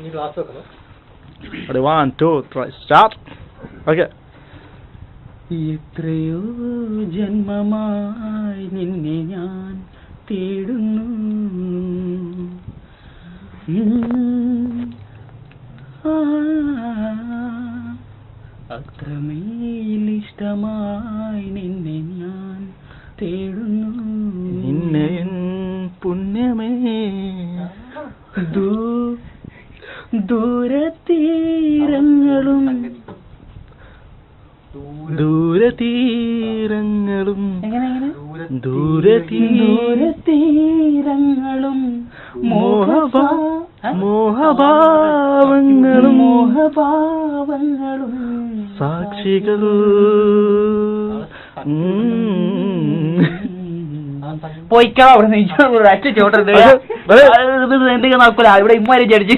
Ready, 1, 2, 3, start. Okay. എത്രയോ ജന്മമായി നിന്നെ ഞാൻ തേടുന്നു, അത്രമേലിഷ്ടമായി നിന്നെ ഞാൻ തേടുന്നു, നിന്നെ പുണ്യമേ ദൂരതീരങ്ങളും ദൂരതീരങ്ങളും മോഹഭാവങ്ങളും സാക്ഷികൾ പോയിക്കാ അവിടെ ചോട്ടുണ്ട് എന്തെങ്കിലും നോക്കൂല ഇവിടെ ഇമ്മാരി ജഡ്ജി